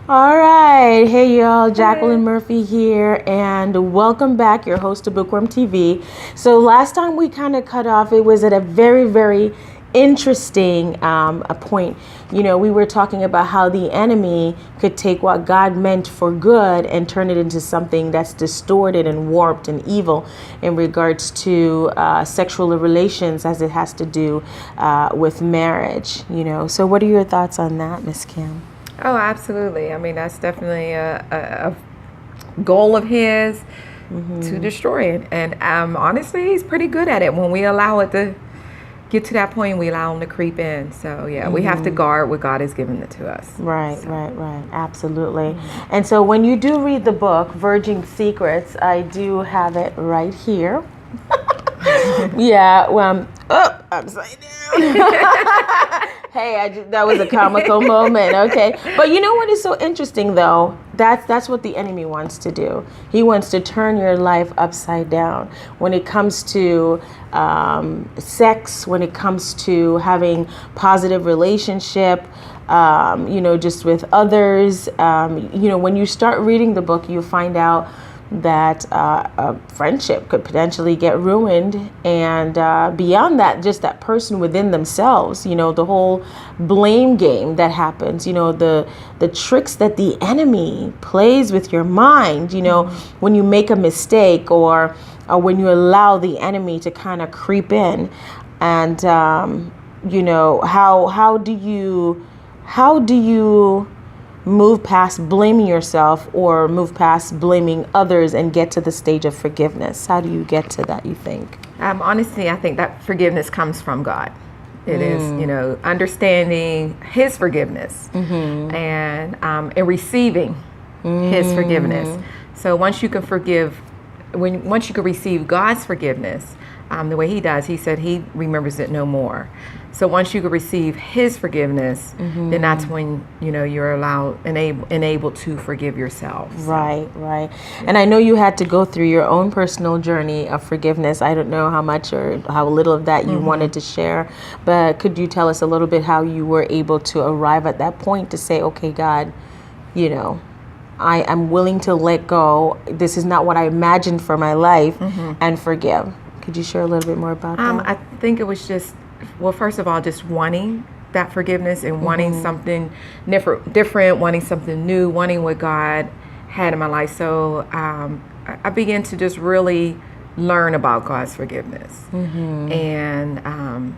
All right. Hey, y'all. Jacqueline Murphy here, and welcome back. Your host of Bookworm TV. So last time we kind of cut off, it was at a very, very interesting a point. You know, we were talking about how the enemy could take what God meant for good and turn it into something that's distorted and warped and evil in regards to sexual relations as it has to do with marriage. You know, so what are your thoughts on that, Miss Kim? Oh, absolutely. I mean, that's definitely a goal of his to destroy it. And honestly, he's pretty good at it. When we allow it to get to that point, we allow him to creep in. So, yeah, we have to guard what God has given it to us. Right, right. Absolutely. And so when you do read the book, Virgin Secrets, I do have it right here. Yeah, well, upside down. Hey, that was a comical moment, okay? But you know what is so interesting, though? That's what the enemy wants to do. He wants to turn your life upside down. When it comes to sex, when it comes to having positive relationship, just with others, when you start reading the book, you find out that a friendship could potentially get ruined, and beyond that, just that person within themselves, the whole blame game that happens, the tricks that the enemy plays with your mind, when you make a mistake or when you allow the enemy to kind of creep in. And how do you move past blaming yourself or move past blaming others and get to the stage of forgiveness? How do you get to that, you think? Honestly, I think that forgiveness comes from God. It is, understanding his forgiveness and receiving his forgiveness. So once you can once you can receive God's forgiveness, the way he does, he said he remembers it no more. So once you can receive his forgiveness, then that's when, you're allowed and able to forgive yourself. So. Right. And I know you had to go through your own personal journey of forgiveness. I don't know how much or how little of that you wanted to share, but could you tell us a little bit how you were able to arrive at that point to say, okay, God, I'm willing to let go. This is not what I imagined for my life, and forgive. Could you share a little bit more about that? I think it was just, well, first of all, just wanting that forgiveness and wanting something different, wanting something new, wanting what God had in my life. So I began to just really learn about God's forgiveness and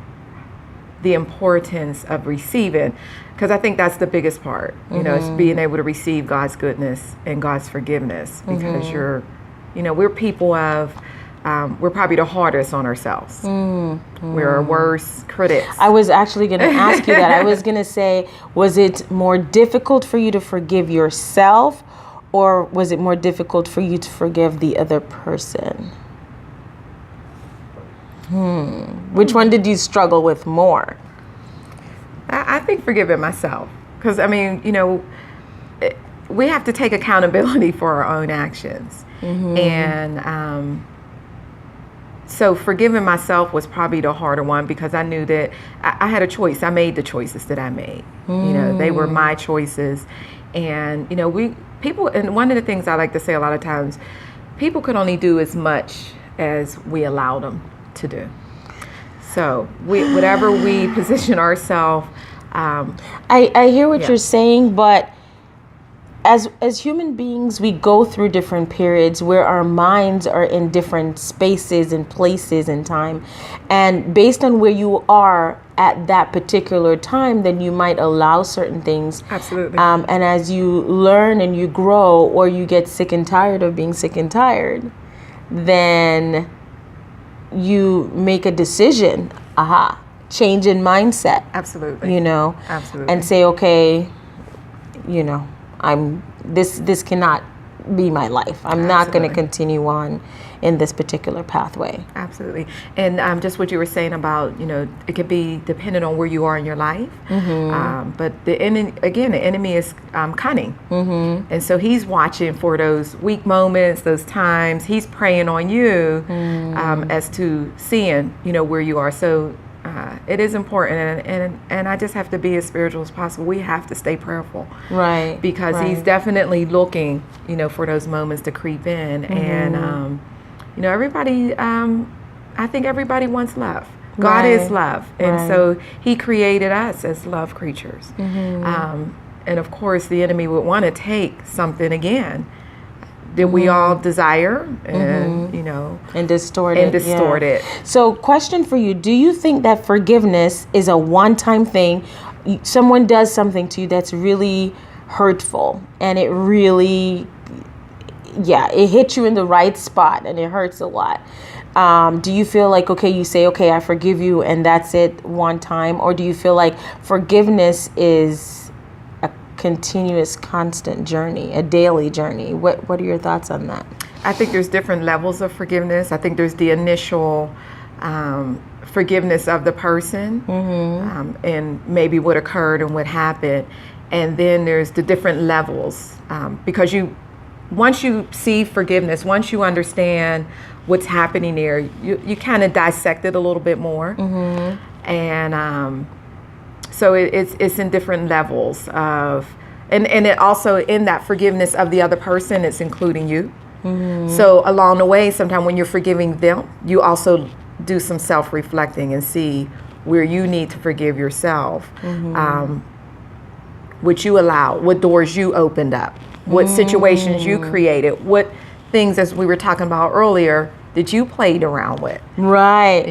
the importance of receiving, because I think that's the biggest part, is being able to receive God's goodness and God's forgiveness, because we're people of, we're probably the hardest on ourselves. We're our worst critics. I was actually going to ask you that. I was going to say, was it more difficult for you to forgive yourself, or was it more difficult for you to forgive the other person? Which one did you struggle with more? I think forgiving myself, because we have to take accountability for our own actions, and so forgiving myself was probably the harder one, because I knew that I had a choice. I made the choices that I made. They were my choices, and people. And one of the things I like to say a lot of times, people could only do as much as we allow them to do. So whatever we position ourselves. I hear what you're saying, but as human beings, we go through different periods where our minds are in different spaces and places and time. And based on where you are at that particular time, then you might allow certain things. Absolutely. And as you learn and you grow, or you get sick and tired of being sick and tired, then you make a decision. Change in mindset. Absolutely. Absolutely. And say, okay, this cannot be my life. I'm not going to continue on in this particular pathway. Absolutely. And just what you were saying about, it could be dependent on where you are in your life. But the enemy is cunning. And so he's watching for those weak moments, those times. He's preying on you as to seeing, where you are. So It is important, and I just have to be as spiritual as possible. We have to stay prayerful, Right? Because right. he's definitely looking, for those moments to creep in, and everybody. I think everybody wants love. God is love, and so He created us as love creatures. And of course, the enemy would want to take something again that we all desire, and and distort it. So, question for you: do you think that forgiveness is a one-time thing? Someone does something to you that's really hurtful, and it really, it hits you in the right spot, and it hurts a lot. Do you feel like, you say, I forgive you, and that's it one time? Or do you feel like forgiveness is a continuous, constant journey, a daily journey? What are your thoughts on that? I think there's different levels of forgiveness. I think there's the initial forgiveness of the person, and maybe what occurred and what happened. And then there's the different levels, because once you see forgiveness, once you understand what's happening there, you kind of dissect it a little bit more. And so it's in different levels of, and it also, in that forgiveness of the other person, it's including you. So along the way, sometimes when you're forgiving them, you also do some self-reflecting and see where you need to forgive yourself, what you allowed, what doors you opened up, what situations you created, what things, as we were talking about earlier, that you played around with. Right.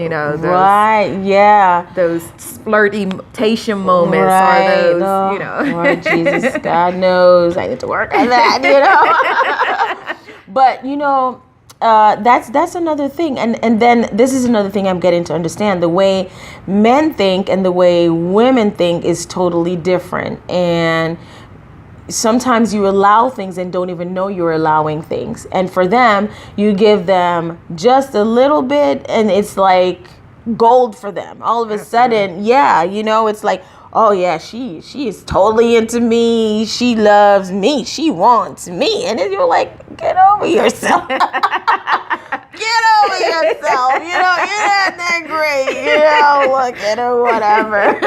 Those flirtation moments, or those, Lord Jesus, God knows I need to work on that, But, that's another thing. And then this is another thing I'm getting to understand. The way men think and the way women think is totally different. And sometimes you allow things and don't even know you're allowing things. And for them, you give them just a little bit and it's like gold for them. All of a sudden, it's like, oh yeah, she is totally into me. She loves me. She wants me. And then you're like, get over yourself. Get over yourself. You're not that great. Look at her, whatever.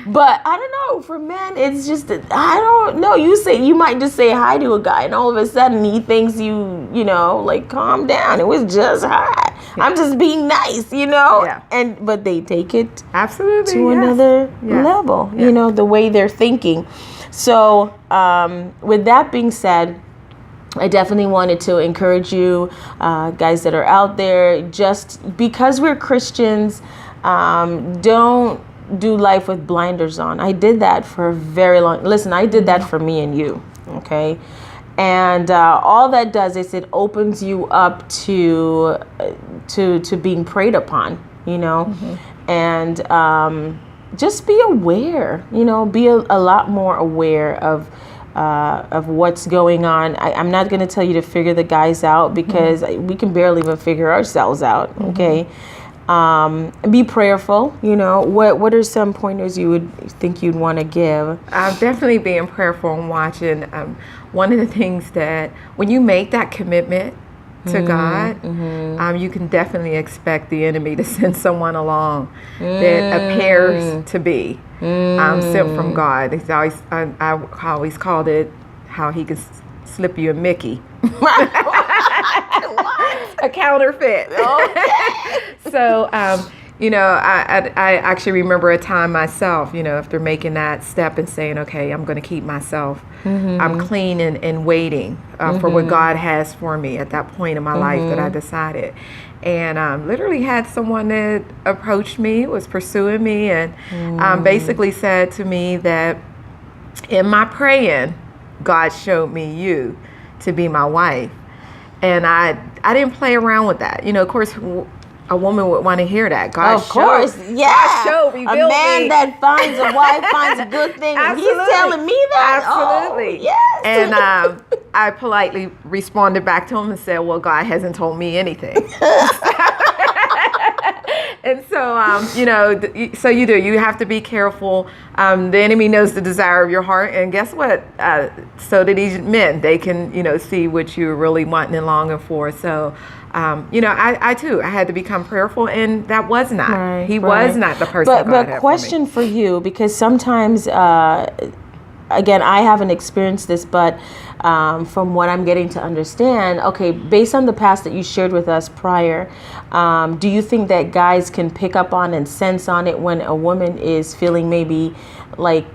But I don't know. For men, it's just, I don't know. You might just say hi to a guy, and all of a sudden he thinks like, calm down. It was just hi. I'm just being nice, but they take it absolutely to another level. The way they're thinking. So with that being said, I definitely wanted to encourage you, guys that are out there, just because we're Christians, don't do life with blinders on. I did that for a very long. Listen, I did that for me and you. Okay. And all that does is it opens you up to being preyed upon, and just be aware, be a lot more aware of what's going on. I'm not going to tell you to figure the guys out because we can barely even figure ourselves out. Okay. Be prayerful. What are some pointers you would think you'd want to give? I'm definitely being prayerful and watching. One of the things that when you make that commitment to God, you can definitely expect the enemy to send someone along that appears to be sent from God. It's always, I always called it how he could slip you a Mickey. A counterfeit. Okay. So, I actually remember a time myself, after making that step and saying, okay, I'm going to keep myself. I'm clean and waiting for what God has for me at that point in my life that I decided. And literally had someone that approached me, was pursuing me, and basically said to me that in my praying, God showed me you to be my wife. And I didn't play around with that. Of course, a woman would want to hear that. God God showed, revealed a man me. That finds a wife finds a good thing. And he's telling me that? Absolutely. Oh, yes. And I politely responded back to him and said, well, God hasn't told me anything. And so, so you do. You have to be careful. The enemy knows the desire of your heart, and guess what? So do these men. They can, see what you're really wanting and longing for. So, I too, I had to become prayerful, and that was not. Right, he right. was not the person. God But had question for you, because sometimes, again, I haven't experienced this, but from what I'm getting to understand, okay, based on the past that you shared with us prior, do you think that guys can pick up on and sense on it when a woman is feeling maybe like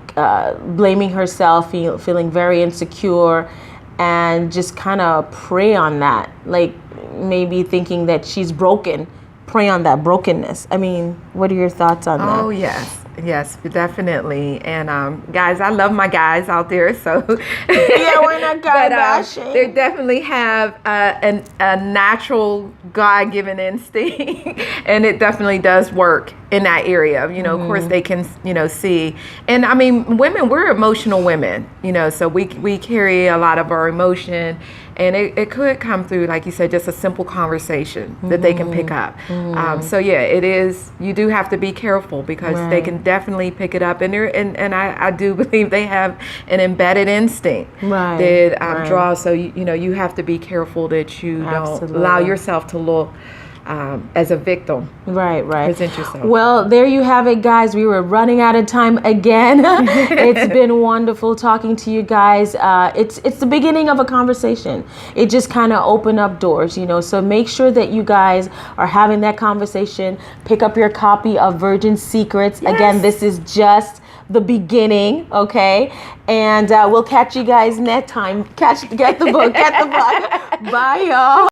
blaming herself, feeling very insecure, and just kind of prey on that, like maybe thinking that she's broken, prey on that brokenness? I mean, what are your thoughts on that? Oh, yes, definitely. And guys, I love my guys out there. So yeah, we're not guy bashing. They definitely have a natural God-given instinct, and it definitely does work in that area. Of course, they can see. And I mean, women, we're emotional women. So we carry a lot of our emotion, and it could come through, like you said, just a simple conversation that they can pick up. So yeah, it is. You do have to be careful, because they can definitely pick it up, and I do believe they have an embedded instinct that draws. So you have to be careful that you don't allow yourself to look as a victim. Right. Present yourself. Well, there you have it, guys. We were running out of time again. It's been wonderful talking to you guys. It's the beginning of a conversation. It just kind of opened up doors, So make sure that you guys are having that conversation. Pick up your copy of Virgin Secrets. Yes. Again, this is just the beginning, okay? And we'll catch you guys next time. Get the book. Bye, y'all.